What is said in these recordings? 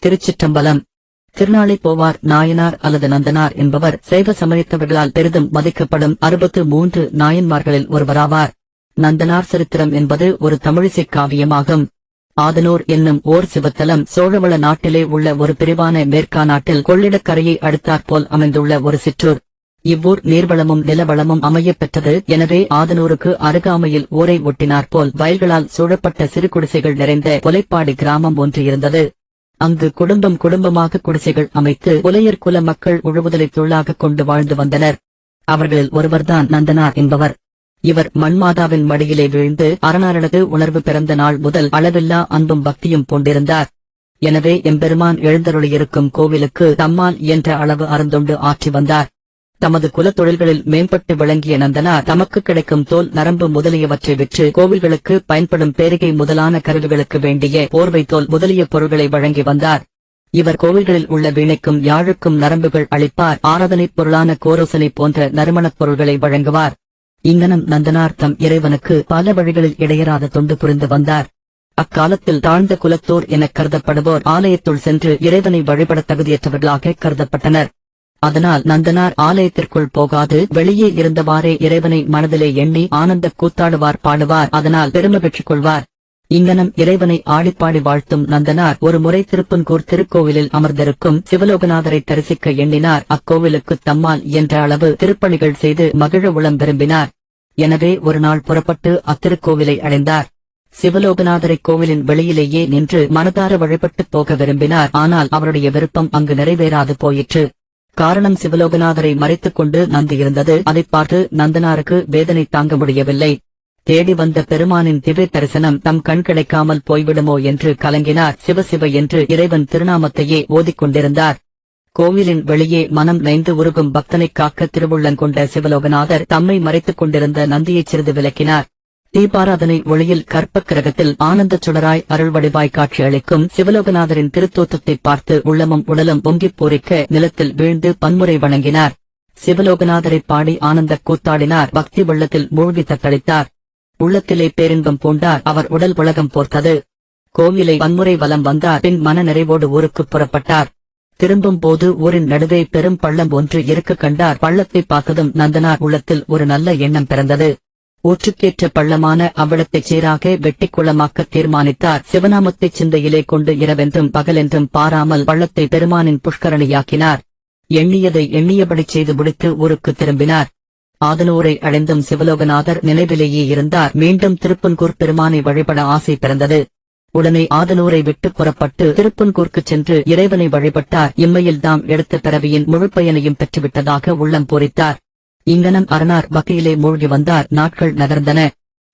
திருச்சிற்றம்பலம். திருநாளை போவார் நாயனார் அல்லது நந்தனார் என்பவர் சைவ சமயத்தவர்களால் பெரிதும் மதிக்கப்படும் 63 நாயன்மார்களில் ஒருவராவார். நந்தனார் சரித்திரம் என்பது ஒரு தமிழிசைக் காவியமாகும். ஆதனூர் என்னும் ஓர் சிவத்தலம் சோழவள நாட்டிலே உள்ள ஒரு பிரிவான மேற்காநாட்டில் கொள்ளிடக்கரையை அடுத்தாற்போல் அமைந்துள்ள ஒரு சிற்றூர். இவ்வூர் நீர்வளமும் நிலவளமும் அமையப் பெற்றது. எனவே ஆதனூருக்கு அருகாமையில் ஊரை ஒட்டினாற்போல் வயல்களால் சூழப்பட்ட சிறு குடிசைகள் நிறைந்த கொலைப்பாடி கிராமம் ஒன்று இருந்தது. அங்கு குடும்பம் குடும்பமாக குடிசைகள் அமைத்து புலையர் குல மக்கள் உழுவுதலை தொழிலாக கொண்டு வாழ்ந்து வந்தனர். அவர்களில் ஒருவர்தான் நந்தனார் என்பவர். இவர் மண்மாதாவின் மடியிலே வீழ்ந்து அரணாரனது உணர்வு பிறந்த நாள் முதல் அளவில்லா அன்பும் பக்தியும் கொண்டிருந்தார். எனவே எம்பெருமான் எழுந்தருளியிருக்கும் கோவிலுக்கு தம்மால் இயன்ற அளவு அருந்தொண்டு ஆற்றி வந்தார். தமது குலத் தொழில்களில் மேம்பட்டு விளங்கிய நந்தனார் தமக்கு கிடைக்கும் தோல் நரம்பு முதலியவற்றை விற்று கோவில்களுக்கு பயன்படும் பேரிகை முதலான கருவிகளுக்கு வேண்டிய போர்வை தோல் முதலிய பொருள்களை வழங்கி வந்தார். இவர் கோவில்களில் உள்ள வீணைக்கும் யாழுக்கும் நரம்புகள் அளிப்பார். ஆராதனைப் பொருளான கோரோசனை போன்ற நறுமணப் பொருள்களை வழங்குவார். இங்கனம் நந்தனார் தம் இறைவனுக்கு பல வழிகளில் இடையறாத தொண்டு புரிந்து வந்தார். அக்காலத்தில் தாழ்ந்த குலத்தோர் எனக் கருதப்படுவோர் ஆலயத்துள் சென்று இறைவனை வழிபட தகுதியற்றவர்களாக கருதப்பட்டனர். அதனால் நந்தனார் ஆலயத்திற்குள் போகாது வெளியே இருந்தவாறே இறைவனை மனதிலே எண்ணி ஆனந்த கூத்தாடுவார், பாடுவார். அதனால் பெருமை பெற்றுக் கொள்வார். இங்கனம் இறைவனை ஆடிப்பாடி வாழ்த்தும் நந்தனார் ஒரு முறை திருப்பன்கூர் திருக்கோவிலில் அமர்ந்திருக்கும் சிவலோகநாதரை தரிசிக்க எண்ணினார். அக்கோவிலுக்கு தம்மால் இயன்ற அளவு திருப்பணிகள் செய்து மகிழ உளம் விரும்பினார். எனவே ஒரு நாள் புறப்பட்டு அத்திருக்கோவிலை அடைந்தார். சிவலோகநாதரை கோவிலின் வெளியிலேயே நின்று மனதார வழிபட்டுப் போக விரும்பினார். ஆனால் அவருடைய விருப்பம் அங்கு நிறைவேறாது போயிற்று. காரணம், சிவலோகநாதரை மறைத்துக் கொண்டு நந்தி இருந்தது. அதைப் பார்த்து நந்தனாருக்கு வேதனை தாங்க முடியவில்லை. தேடி வந்த பெருமானின் திவ்ய தரிசனம் தம் கண் கிடைக்காமல் போய்விடுமோ என்று கலங்கினார். சிவசிவ என்று இறைவன் திருநாமத்தையே ஓதிக்கொண்டிருந்தார். கோவிலின் வெளியே மனம் நைந்து உருகும் பக்தனைக் காக்க திருவுள்ளங்கொண்ட சிவலோகநாதர் தம்மை மறைத்துக் கொண்டிருந்த நந்தியைச் சிறிது விலக்கினார். தீபாராதனை ஒளியில் கற்பக் கிரகத்தில் ஆனந்தச் சுடராய் அருள்வடிவாய் காட்சி அளிக்கும் சிவலோகநாதரின் திருத்தோற்றத்தைப் பார்த்து உள்ளமும் உடலும் பொங்கிப் பூரிக்க நிலத்தில் வீழ்ந்து பன்முறை வணங்கினார். சிவலோகநாதரை பாடி ஆனந்தக் கூத்தாடினார். பக்தி வெள்ளத்தில் மூழ்கி தத்தளித்தார். உள்ளத்திலே பேரின்பம் பூண்டார். அவர் உடல் உலகம் போர்த்தது. கோவிலை பன்முறை வலம் வந்தார். பின் மன நிறைவோடு ஊருக்குப் புறப்பட்டார். திரும்பும் போது ஊரின் நடுவே பெரும் பள்ளம் ஒன்று இருக்க கண்டார். பள்ளத்தை பார்த்ததும் நந்தனார் உள்ளத்தில் ஒரு நல்ல எண்ணம் பிறந்தது. ஊற்றுக்கேற்ற பள்ளமான அவ்விடத்தைச் சீராக வெட்டிக் குளமாக்க தீர்மானித்தார். சிவநாமத்தைச் சிந்தையிலே கொண்டு இரவென்றும் பகலென்றும் பாராமல் பள்ளத்தை பெருமானின் புஷ்கரணியாக்கினார். எண்ணியதை எண்ணியபடி செய்து முடித்து ஊருக்கு திரும்பினார். ஆதனூரை அடைந்தும் சிவலோகநாதர் நினைவிலேயே இருந்தார். மீண்டும் திருப்பன்கூர் பெருமானை வழிபட ஆசை பிறந்தது. உடனே ஆதனூரை விட்டு புறப்பட்டு திருப்பன்கூர்க்குச் சென்று இறைவனை வழிபட்டார். இம்மையில் தாம் எடுத்த பிறவியின் முழுப்பயனையும் பெற்றுவிட்டதாக உள்ளம் பூரித்தார். இங்கனம் அரணார் பக்தியிலே மூழ்கி வந்தார். நாட்கள் நகர்ந்தன.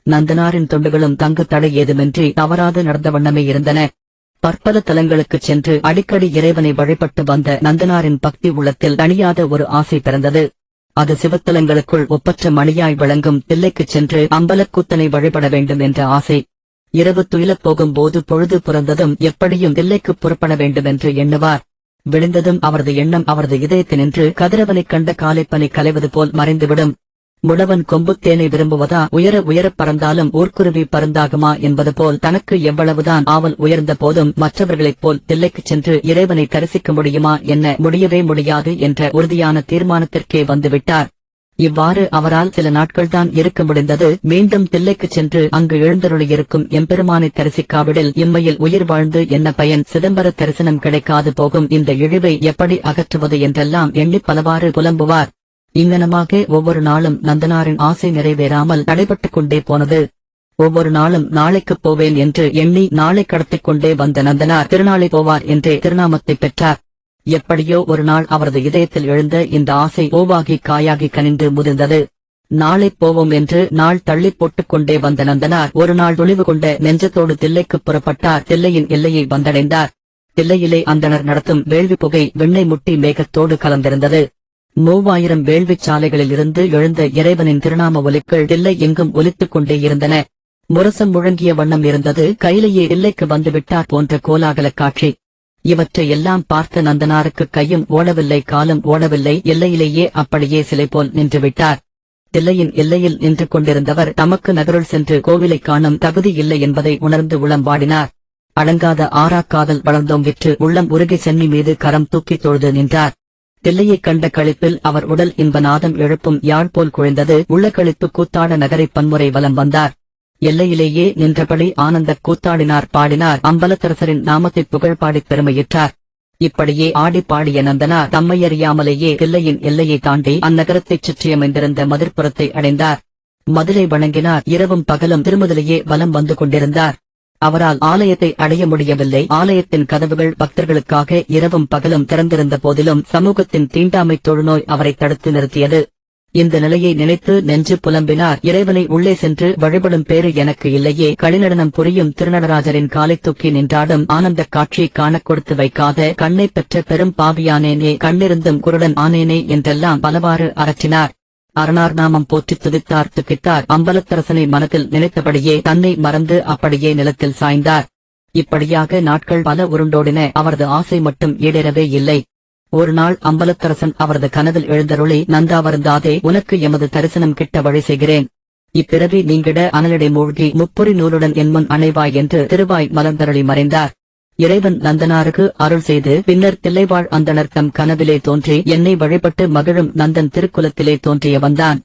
நந்தனாரின் தொண்டுகளும் தங்கு தடை ஏதுமின்றி தவறாது நடந்த வண்ணமே இருந்தன. பற்பல தலங்களுக்குச் சென்று அடிக்கடி இறைவனை வழிபட்டு வந்த நந்தனாரின் பக்தி உள்ளத்தில் தணியாத ஒரு ஆசை பிறந்தது. அது சிவத்தலங்களுக்குள் ஒப்பற்ற மணியாய் விளங்கும் தில்லைக்குச் சென்று அம்பலக்கூத்தனை வழிபட வேண்டும் என்ற ஆசை. இரவு துயிலப் போகும்போது பொழுது புறந்ததும் எப்படியும் தில்லைக்குப் புறப்பட வேண்டுமென்று எண்ணுவார். விழுந்ததும் அவரது எண்ணம் அவரது இதயத்தினின்று கதிரவனைக் கண்ட காலைப்பனை கலைவது போல் மறைந்துவிடும். முடவன் கொம்புத்தேனை விரும்புவதா, உயர உயரப் பறந்தாலும் ஊர்க்குருவி பருந்தாகுமா என்பது போல் தனக்கு எவ்வளவுதான் ஆவல் உயர்ந்த போதும் மற்றவர்களைப் போல் தில்லைக்குச் சென்று இறைவனை தரிசிக்க முடியுமா, என்ன முடியவே முடியாது என்ற உறுதியான தீர்மானத்திற்கே வந்துவிட்டார். இவ்வாறு அவரால் சில நாட்கள்தான் இருக்க முடிந்தது. மீண்டும் தில்லைக்குச் சென்று அங்கு எழுந்தருளியிருக்கும் எம்பெருமானை தரிசிக்காவிடில் இம்மையில் உயிர் வாழ்ந்து என்ன பயன், சிதம்பர தரிசனம் கிடைக்காது போகும், இந்த இழிவை எப்படி அகற்றுவது என்றெல்லாம் எண்ணிப் பலவாறு புலம்புவார். இங்கனமாக ஒவ்வொரு நாளும் நந்தனாரின் ஆசை நிறைவேறாமல் தடைபட்டுக் கொண்டே போனது. ஒவ்வொரு நாளும் நாளைக்குப் போவேன் என்று எண்ணி நாளை கடத்திக் கொண்டே வந்த நந்தனார் திருநாளை போவார் என்றே திருநாமத்தைப் பெற்றார். எப்படியோ ஒரு நாள் அவரது இதயத்தில் எழுந்த இந்த ஆசை பூவாகி காயாகி கனிந்து முதிர்ந்தது. நாளை போவோம் என்று நாள் தள்ளிப் போட்டுக் கொண்டே வந்த நந்தனார் ஒரு நாள் துணிவு கொண்ட நெஞ்சத்தோடு தில்லைக்குப் புறப்பட்டார். தில்லையின் எல்லையை வந்தடைந்தார். தில்லையிலே அந்தணர் நடத்தும் வேள்வி புகை வெண்ணை முட்டி மேகத்தோடு கலந்திருந்தது. 3000 வேள்விச் சாலைகளில் இருந்து எழுந்த இறைவனின் திருநாம ஒலிக்கள் தில்லை எங்கும் ஒலித்துக் கொண்டே இருந்தன. முரசம் முழங்கிய வண்ணம் இருந்தது. கையிலேயே தில்லைக்கு வந்துவிட்டார் போன்ற கோலாகல காட்சி. இவற்றை எல்லாம் பார்த்த நந்தனாருக்கு கையும் ஓடவில்லை, காலும் ஓடவில்லை. எல்லையிலேயே அப்படியே சிலை போல் நின்றுவிட்டார். தில்லையின் எல்லையில் நின்று கொண்டிருந்தவர் தமக்கு நகருள் சென்று கோவிலைக் காணும் தகுதி இல்லை என்பதை உணர்ந்து உளம்பாடினார். அடங்காத ஆறாக்காதல் வளர்ந்தோங்கிற்று. உள்ளம் உருகி சென்னி மீது கரம் தூக்கி தொழுது நின்றார். தில்லையைக் கண்ட களிப்பில் அவர் உடல் இன்பநாதம் எழுப்பும் யாழ் போல் குழைந்தது. உள்ள களிப்பு கூத்தாட நகரை பன்முறை வலம் வந்தார். எல்லையிலேயே நின்றபடி ஆனந்தக் கூத்தாடினார், பாடினார். அம்பலத்தரசரின் நாமத்தைப் புகழ்பாடிப் பெருமையிட்டார். இப்படியே ஆடி பாடிய நந்தனார் தம்மையறியாமலேயே தில்லையின் எல்லையை தாண்டி அந்நகரத்தைச் சுற்றியமைந்திருந்த மதிர்ப்புறத்தை அடைந்தார். மதிலை வணங்கினார். இரவும் பகலும் திருமதிலையே வலம் வந்து கொண்டிருந்தார். அவரால் ஆலயத்தை அடைய முடியவில்லை. ஆலயத்தின் கதவுகள் பக்தர்களுக்காக இரவும் பகலும் திறந்திருந்த போதிலும் சமூகத்தின் தீண்டாமை தொழுநோய் அவரை தடுத்து நிறுத்தியது. இந்த நிலையை நினைத்து நெஞ்சு புலம்பினார். இறைவனை உள்ளே சென்று வழிபடும் பேறு எனக்கு இல்லையே. களிநடனம் புரியும் திருநடராஜரின் காலை தூக்கி நின்றாடும் ஆனந்தக் காட்சியை காணக் கொடுத்து வைக்காத கண்ணை பெற்ற பெரும் பாவியானேனே, கண்ணிருந்தும் குருடன் ஆனேனே என்றெல்லாம் பலவாறு அரற்றினார். அரணார் நாமம் போற்றித் துதித்தார், துக்கித்தார். அம்பலத்தரசனை மனத்தில் நினைத்தபடியே தன்னை மறந்து அப்படியே நிலத்தில் சாய்ந்தார். இப்படியாக நாட்கள் பல உருண்டோடின. அவரது ஆசை மட்டும் ஈடேறவே இல்லை. ஒரு நாள் அம்பலத்தரசன் அவரது கனவில் எழுந்தருளி, நந்தா வருந்தாதே, உனக்கு எமது தரிசனம் கிட்ட வழி செய்கிறேன். இப்பிறவி நீங்கிட அனலிடை மூழ்கி முப்புரி நூலுடன் என்முன் அணைவாய் என்று திருவாய் மலர்ந்தருளி மறைந்தார். இறைவன் நந்தனாருக்கு அருள் செய்து பின்னர் தில்லைவாழ் அந்தணர் தம் கனவிலே தோன்றி என்னை வழிபட்டு மகிழும் நந்தன் திருக்குலத்திலே தோன்றிய வந்தான்.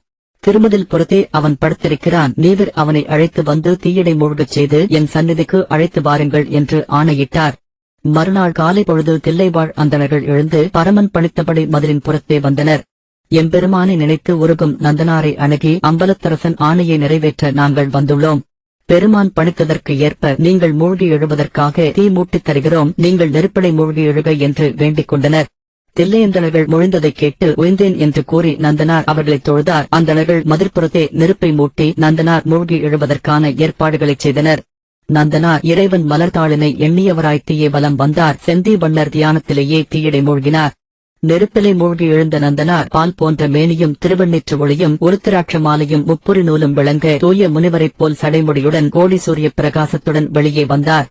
திருமதில் புறத்தே அவன் படுத்திருக்கிறான். நீவிர் அவனை அழைத்து வந்து தீயடை மூழ்கச் செய்து என் சந்நிதிக்கு அழைத்து வாருங்கள் என்று ஆணையிட்டார். மறுநாள் காலை பொழுது தில்லைவாழ் அந்தணர்கள் எழுந்து பரமன் பணித்தபடி மதிலின் புறத்தே வந்தனர். எம்பெருமானை நினைத்து உருகும் நந்தனாரை அணுகி, அம்பலத்தரசன் ஆணையை நிறைவேற்ற நாங்கள் வந்துள்ளோம். பெருமான் பணித்ததற்கு ஏற்ப நீங்கள் மூழ்கி எழுவதற்காக தீ மூட்டித் தருகிறோம். நீங்கள் நெருப்படை மூழ்கி எழுக என்று வேண்டிக் கொண்டனர். தில்லையந்தணர்கள் மொழிந்ததைக் கேட்டு உய்ந்தேன் என்று கூறி நந்தனார் அவர்களைத் தொழுதார். அந்தணர்கள் மதிர்ப்புறத்தே நெருப்பை மூட்டி நந்தனார் மூழ்கி எழுவதற்கான ஏற்பாடுகளைச் செய்தனர். நந்தனார் இறைவன் மலர்தாளினை எண்ணியவராய் தீயே வலம் வந்தார். செந்தி வண்ணர் தியானத்திலேயே தீயடை மூழ்கினார். நெருப்பிலை மூழ்கி எழுந்த நந்தனார் பால் போன்ற மேனியும் திருவெண்ணீற்று ஒளியும் உருத்திராட்ச மாலையும் முப்புரி நூலும் விளங்க தூய முனிவரைப் போல் சடைமுடியுடன் கோடி சூரிய பிரகாசத்துடன் வெளியே வந்தார்.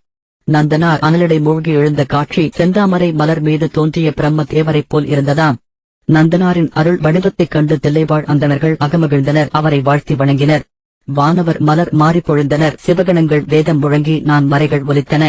நந்தனார் அனலிடை மூழ்கி எழுந்த காட்சி செந்தாமரை மலர் மீது தோன்றிய பிரம்ம தேவரைப் போல் இருந்ததாம். நந்தனாரின் அருள் வடிவத்தைக் கண்டு தில்லைவாழ் அந்தணர்கள் அகமகிழ்ந்தனர். அவரை வாழ்த்தி வணங்கினர். வானவர் மலர் மாறிப் பொழிந்தனர். சிவகணங்கள் வேதம் முழங்கி நான் மறைகள் ஒலித்தன.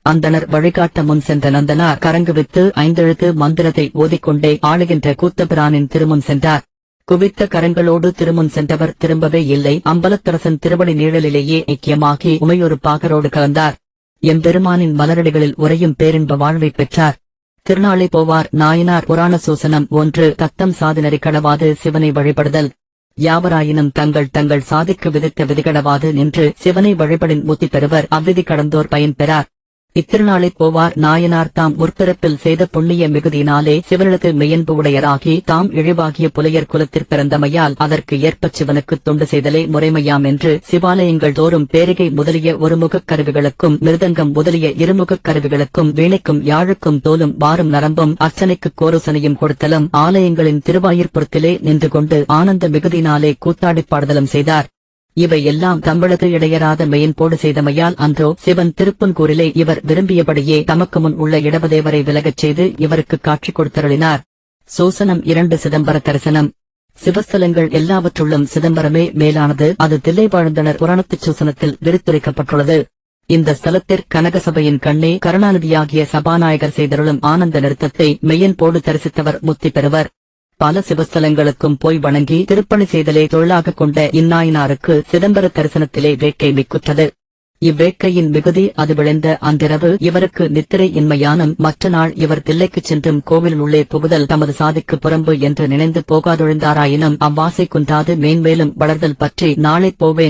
அந்தணர் வழிகாட்ட முன் சென்ற நந்தனார் கரங்குவித்து ஐந்தெழுத்து மந்திரத்தை ஓதிக்கொண்டே ஆளுகின்ற கூத்தபிரானின் திருமுன் சென்றார். குவித்த கரங்களோடு திருமுன் சென்றவர் திரும்பவே இல்லை. அம்பலத்தரசன் திருவடி நீழலிலேயே ஐக்கியமாகி உமையொரு பாகரோடு கலந்தார். எம்பெருமானின் மலரடிகளில் உறையும் பேரின்ப வாழ்வை பெற்றார். திருநாளை போவார் நாயனார் புராண சூசனம் 1. தத்தம் சாதினரை கடவாது சிவனை வழிபடுதல். யாவராயினும் தங்கள் தங்கள் சாதிக்கு விதித்த விதிகடவாது நின்று சிவனை வழிபடின் முத்தி பெறுவர். அவ்விதி கடந்தோர் பயன் பெறார். இத்திருநாளைப் போவார் நாயனார் தாம் முற்பிறப்பில் செய்த புண்ணிய மிகுதியினாலே சிவனிடத்து மெய்யன்பு உடையராகி தாம் இழிவாகிய புலையர் குலத்திற் பிறந்தமையால் அதற்கு ஏற்பச் சிவனுக்குத் தொண்டு செய்தலே முறைமையாம் என்று சிவாலயங்கள் தோறும் பேரிகை முதலிய ஒருமுகக் கருவிகளுக்கும் மிருதங்கம் முதலிய இருமுகக் கருவிகளுக்கும் வீணைக்கும் யாழுக்கும் தோலும் வாரும் நரம்பும் அர்ச்சனைக்குக் கோருசனையும் கொடுத்தலும் ஆலயங்களின் திருவாயிற்புறத்திலே நின்று கொண்டு ஆனந்த மிகுதியினாலே கூத்தாடிப் பாடுதலும் செய்தார். இவை எல்லாம் தம்பளது இடையராத மெயின்போடு செய்தமையால் அன்றோ சிவன் திருப்புன்கூரிலே இவர் விரும்பியபடியே தமக்கு முன் உள்ள இடபதேவரை விலகச் செய்து இவருக்கு காட்சி கொடுத்தருளினார். சூசனம் 2. சிதம்பர தரிசனம். சிவஸ்தலங்கள் எல்லாவற்றுள்ளும் சிதம்பரமே மேலானது. அது தில்லைவாழ்ந்தனர் புராணத்துச் சூசனத்தில் விரித்துரைக்கப்பட்டுள்ளது. இந்த ஸ்தலத்திற் கனகசபையின் கண்ணே கருணாநிதியாகிய சபாநாயகர் செய்தருளும் ஆனந்த நிறுத்தத்தை மெய்யன்போடு தரிசித்தவர் முத்தி பெறுவர். பல சிவஸ்தலங்களுக்கும் போய் வணங்கி திருப்பணி செய்தலே தொழிலாகக் கொண்ட இந்நாயனாருக்கு சிதம்பர தரிசனத்திலே வேட்கை மிக்குற்றது. இவ்வேட்கையின் மிகுதி அது விளைந்த அன்றிரவு இவருக்கு நித்திரை இன்மையானும் மற்ற நாள் இவர் தில்லைக்குச் சென்றும் கோவில் உள்ளே புகுதல் தமது சாதிக்கு புறம்பு என்று நினைந்து போகாதொழிந்தாராயினும் அவ்வாசை குன்றாது மேன்மேலும் வளர்தல் பற்றி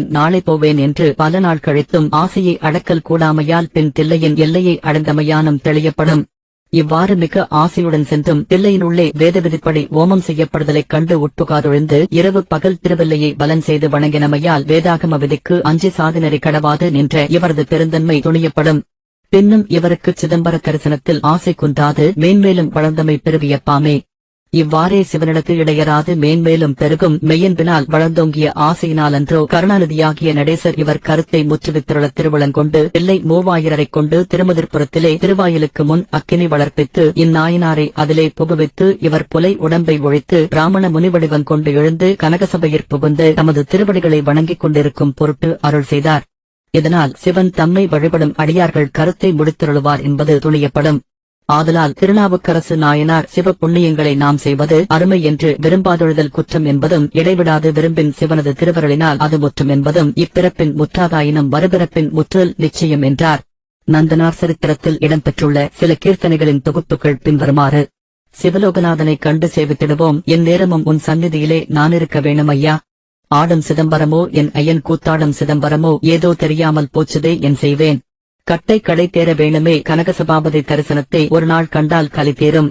நாளை போவேன் என்று பல நாள் கழித்தும் ஆசையை அடக்கல் கூடாமையால் பின் தில்லையின் எல்லையை அடைந்தமையானும் தெளியப்படும். இவ்வாறு மிக ஆசையுடன் சென்றும் தில்லையினுள்ளே வேதவிதிப்படி ஓமம் செய்யப்படுதலைக் கண்டு உட்புகாதொழிந்து இரவு பகல் திருவெல்லையை பலன் செய்து வணங்கினமையால் வேதாகம விதிக்கு அஞ்சி சாதினரை கடவாது நின்ற இவரது பெருந்தன்மை துணியப்படும். பின்னும் இவருக்கு சிதம்பர தரிசனத்தில் ஆசை குன்றாது மேன்மேலும் வளர்ந்தமை பெருவியப்பாமே. இவ்வாறே சிவனிடத்து இடையராது மேன்மேலும் பெருகும் மெய்யன்பினால் வளர்ந்தோங்கிய ஆசையினாலன்றோ கருணாநிதியாகிய நடேசர் இவர் கருத்தை முற்றுவித்திருள திருவிளங்கொண்டு தில்லை மூவாயிரரைக் கொண்டு திருமதிர்புறத்திலே திருவாயிலுக்கு முன் அக்கினி வளர்ப்பித்து இந்நாயனாரை அதிலே புகுவித்து இவர் புலை உடம்பை ஒழித்து பிராமண முனிவடிவம் கொண்டு எழுந்து கனகசபையிற் புகுந்து தமது திருவடிகளை வணங்கிக் கொண்டிருக்கும் பொருட்டு அருள் செய்தார். இதனால் சிவன் தம்மை வழிபடும் அடியார்கள் கருத்தை முடித்தருளுவார் என்பது துணியப்படும். ஆதலால் திருநாவுக்கரசு நாயனார் சிவ புண்ணியங்களை நாம் செய்வது அருமை என்று விரும்பாதொழுதல் குற்றம் என்பதும் இடைவிடாது விரும்பின் சிவனது திருவருளினால் அது முற்றும் என்பதும் இப்பிறப்பின் முற்றாதாயினும் மறுபிறப்பின் முற்றல் நிச்சயம் என்றார். நந்தனார் சரித்திரத்தில் இடம்பெற்றுள்ள சில கீர்த்தனைகளின் தொகுப்புகள் பின்வருமாறு. சிவலோகநாதனை கண்டு சேவித்திடுவோம், என் நேரமும் உன் சந்நிதியிலே நானிருக்க வேணும் ஐயா. ஆடும் சிதம்பரமோ என் ஐயன் கூத்தாடும் சிதம்பரமோ ஏதோ தெரியாமல் போச்சுதே என் செய்வேன். கட்டை கடை தேர வேணுமே கனகசபாபதி தரிசனத்தை ஒரு நாள் கண்டால் கலி தேரும்.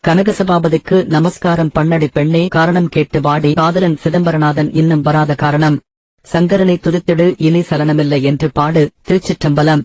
கனகசபாபதிக்கு நமஸ்காரம் பண்ணடி பெண்ணே, காரணம் கேட்டு வாடி காதலன் சிதம்பரநாதன் இன்னும் வராத காரணம். சங்கரனை துதித்திடு இனி சலனமில்லை என்று பாடு. திருச்சிற்றம்பலம்.